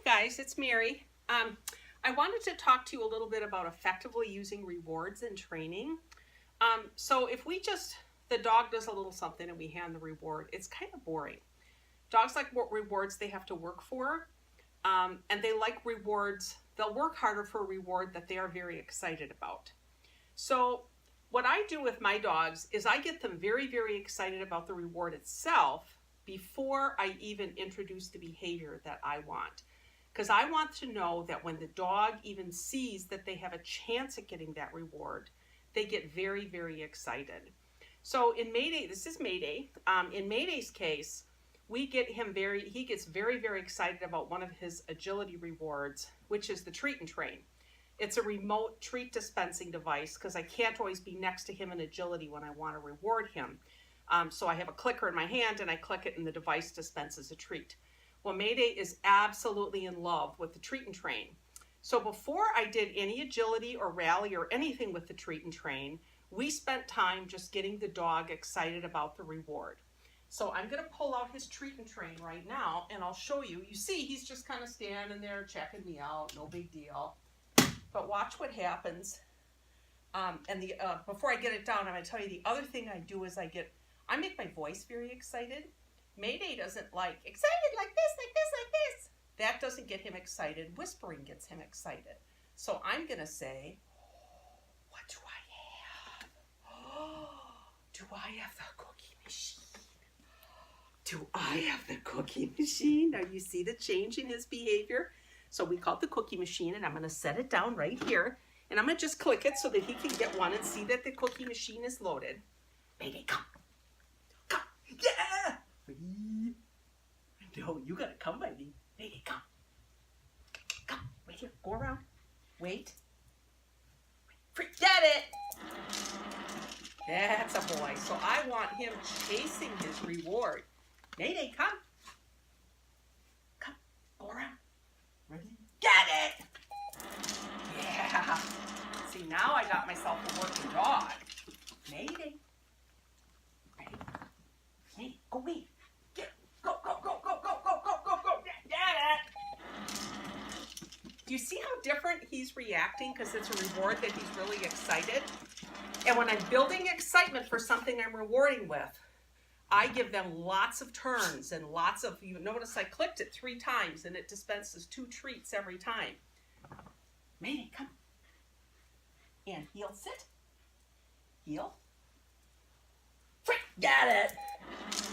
guys, it's Mary. I wanted to talk to you a little bit about effectively using rewards in training. So if the dog does a little something and we hand the reward, it's kind of boring. Dogs like rewards they have to work for, and they like rewards. They'll work harder for a reward that they are very excited about. So what I do with my dogs is I get them very, very excited about the reward itself before I even introduce the behavior that I want. Because I want to know that when the dog even sees that they have a chance at getting that reward, they get very, very excited. So in Mayday, this is Mayday. In Mayday's case, he gets very, very excited about one of his agility rewards, which is the treat and train. It's a remote treat dispensing device because I can't always be next to him in agility when I want to reward him. So I have a clicker in my hand and I click it and the device dispenses a treat. Well, Mayday is absolutely in love with the treat and train. So before I did any agility or rally or anything with the treat and train, we spent time just getting the dog excited about the reward. So I'm going to pull out his treat and train right now and I'll show you. You see, he's just kind of standing there checking me out, no big deal. But watch what happens. Before I get it down, I'm going to tell you the other thing I do is I make my voice very excited. Mayday doesn't like excited like this, like this, like this. That doesn't get him excited. Whispering gets him excited. So I'm going to say, what do I have? Do I have the cookie machine? Do I have the cookie machine? Now you see the change in his behavior. So we call it the cookie machine and I'm going to set it down right here. And I'm going to just click it so that he can get one and see that the cookie machine is loaded. Mayday, come. Come. Yeah! No, you gotta come, baby. Mayday, come. Come, right here. Go around. Wait. Forget it! That's a boy. So I want him chasing his reward. Mayday, come. Come. Go around. Ready? Get it! Yeah. See, now I got myself a working dog. Mayday. Ready? Mayday, go away. Go, go, go, go, go, go, go, go, go. Get it! Do you see how different he's reacting because it's a reward that he's really excited? And when I'm building excitement for something I'm rewarding with, I give them lots of turns and lots of, you notice I clicked it 3 times and it dispenses 2 treats every time. Mayday, come. And heel, sit. Heel. Get it!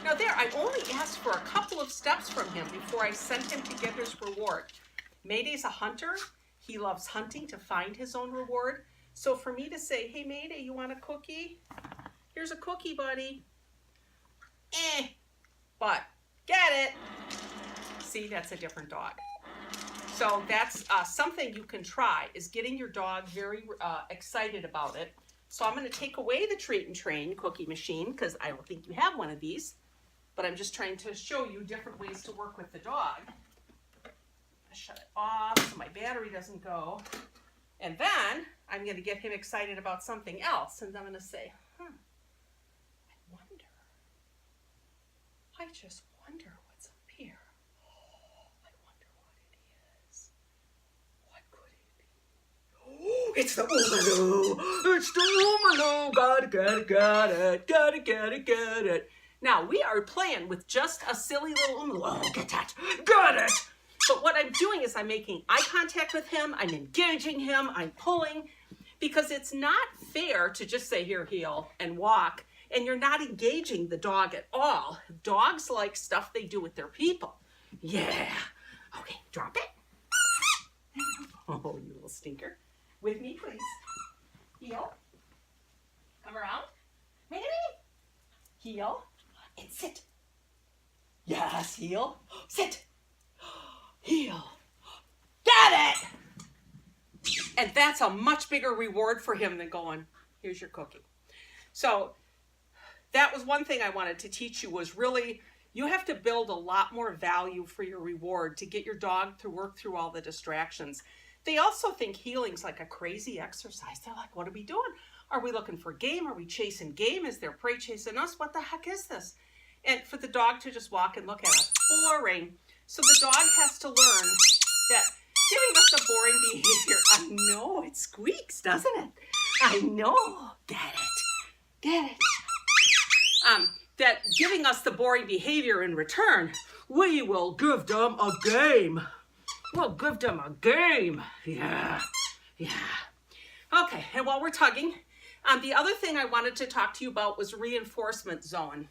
Now there, I only asked for a couple of steps from him before I sent him to get his reward. Mayday's a hunter. He loves hunting to find his own reward. So for me to say, hey Mayday, you want a cookie? Here's a cookie, buddy. But get it. See, that's a different dog. So that's something you can try, is getting your dog very excited about it. So I'm going to take away the treat and train cookie machine because I don't think you have one of these. But I'm just trying to show you different ways to work with the dog. Shut it off so my battery doesn't go. And then I'm going to get him excited about something else. And I'm going to say, I just wonder what's up here. I wonder what it is. What could it be? Oh, it's the Oomaloo! It's the Oomaloo! Got it. Now, we are playing with just a silly little Oomaloo. Oh, get that. Got it! But what I'm doing is I'm making eye contact with him. I'm engaging him. I'm pulling. Because it's not fair to just say, here, heel, and walk. And you're not engaging the dog at all. Dogs like stuff they do with their people. Yeah. Okay, drop it. Oh, you little stinker. With me, please. Heel. Come around. Mayday. Heel. And sit. Yes, heel. Sit. Heel. Got it! And that's a much bigger reward for him than going, here's your cookie. So that was one thing I wanted to teach you, was really, you have to build a lot more value for your reward to get your dog to work through all the distractions. They also think healing's like a crazy exercise. They're like, what are we doing? Are we looking for game? Are we chasing game? Is there prey chasing us? What the heck is this? And for the dog to just walk and look at us, boring. So the dog has to learn that giving us a boring behavior, I know, it squeaks, doesn't it? I know, get it. That giving us the boring behavior in return, we will give them a game. We'll give them a game. Yeah. Okay, and while we're tugging, the other thing I wanted to talk to you about was reinforcement zone.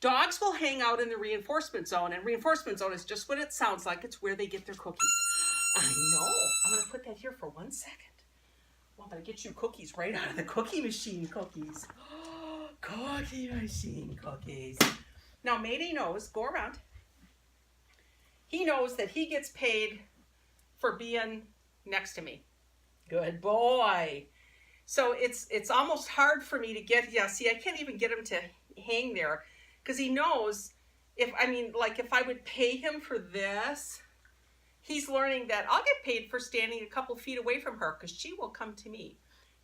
Dogs will hang out in the reinforcement zone, and reinforcement zone is just what it sounds like. It's where they get their cookies. I know. I'm going to put that here for 1 second. Well, I'm going to get you cookies right out of the cookie machine cookies. Cookie machine cookies. Now, Mayday knows, go around. He knows that he gets paid for being next to me. Good boy. So it's almost hard for me to get, see, I can't even get him to hang there because he knows if I would pay him for this, he's learning that I'll get paid for standing a couple feet away from her because she will come to me.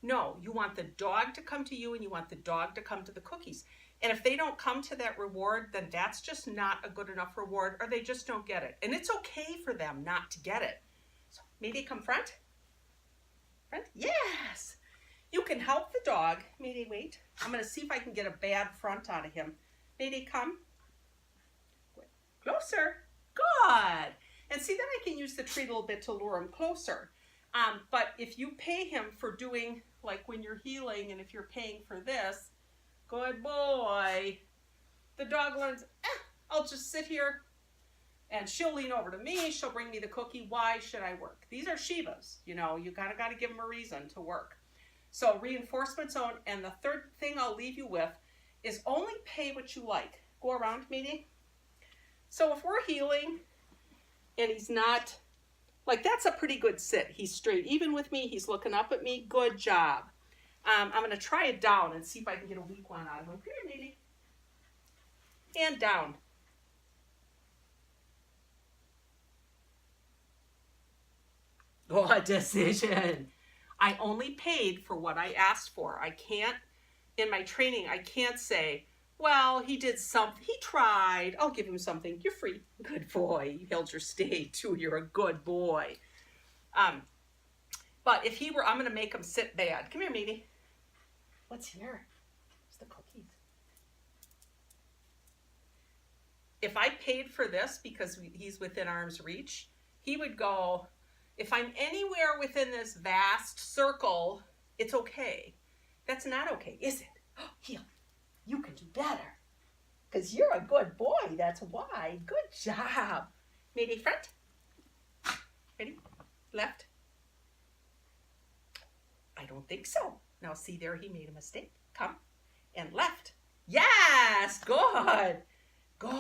No, you want the dog to come to you and you want the dog to come to the cookies. And if they don't come to that reward, then that's just not a good enough reward or they just don't get it. And it's okay for them not to get it. So maybe come front. Front? Yes. You can help the dog. Mayday, wait. I'm going to see if I can get a bad front out of him. Mayday, come. Closer. Good. And see, then I can use the treat a little bit to lure him closer. But if you pay him for doing, like when you're healing and if you're paying for this, good boy, the dog learns, I'll just sit here and she'll lean over to me. She'll bring me the cookie. Why should I work? These are Shibas. You know, you got to give them a reason to work. So reinforcement zone. And the third thing I'll leave you with is only pay what you like. Go around, Mayday. So if we're healing and he's not, like that's a pretty good sit. He's straight. Even with me, he's looking up at me. Good job. I'm going to try it down and see if I can get a weak one out of him. Here, Mayday. And down. Good decision. I only paid for what I asked for. I can't, in my training, I can't say, well, he did something. He tried. I'll give him something. You're free. Good boy. You held your stay too. You're a good boy. But if he were, I'm going to make him sit bad. Come here, Mayday. What's here? It's the cookies. If I paid for this because he's within arm's reach, he would go, if I'm anywhere within this vast circle, it's okay. That's not okay, is it? Heel. You can do better. Because you're a good boy, that's why. Good job. Mayday front. Ready? Left. I don't think so. Now see there, he made a mistake. Come. And left. Yes, good. Good.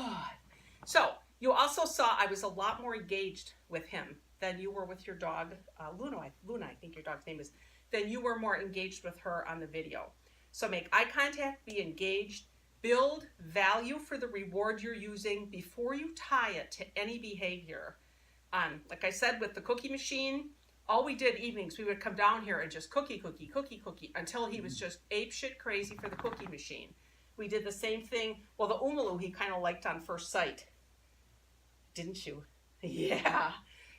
So you also saw I was a lot more engaged with him than you were with your dog, Luna, I think your dog's name is, than you were more engaged with her on the video. So make eye contact, be engaged, build value for the reward you're using before you tie it to any behavior. Like I said, with the cookie machine, all we did evenings, we would come down here and just cookie until he was just apeshit crazy for the cookie machine. We did the same thing. Well, the Umalu he kind of liked on first sight. Didn't you? Yeah.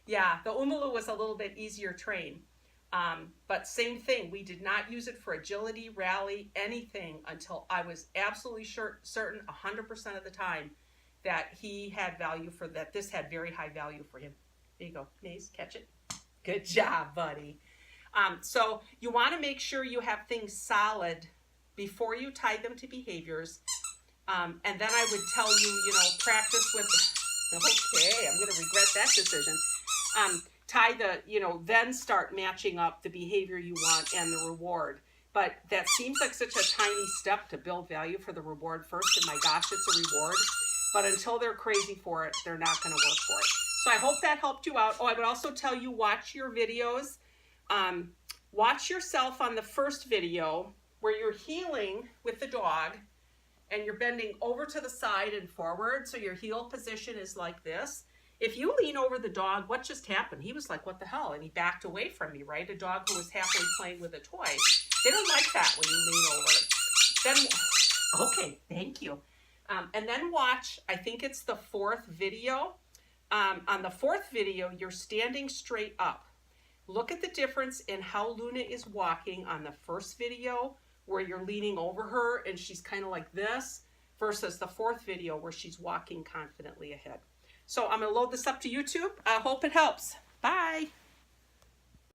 Yeah, the Umalu was a little bit easier train. But same thing, we did not use it for agility, rally, anything until I was absolutely certain 100% of the time that he had value for that. This had very high value for him. There you go, Maze, catch it. Good job, buddy. So you want to make sure you have things solid before you tie them to behaviors. And then I would tell you, practice with, okay, I'm going to regret that decision. Tie the, then start matching up the behavior you want and the reward. But that seems like such a tiny step to build value for the reward first. And my gosh, it's a reward. But until they're crazy for it, they're not going to work for it. So I hope that helped you out. Oh, I would also tell you, watch your videos. Watch yourself on the first video where you're heeling with the dog and you're bending over to the side and forward. So your heel position is like this. If you lean over the dog, what just happened? He was like, what the hell? And he backed away from me, right? A dog who was happily playing with a toy. They don't like that when you lean over. Then, okay, thank you. And then watch, I think it's the fourth video. On the fourth video, you're standing straight up. Look at the difference in how Luna is walking on the first video where you're leaning over her and she's kind of like this versus the fourth video where she's walking confidently ahead. So I'm going to load this up to YouTube. I hope it helps. Bye.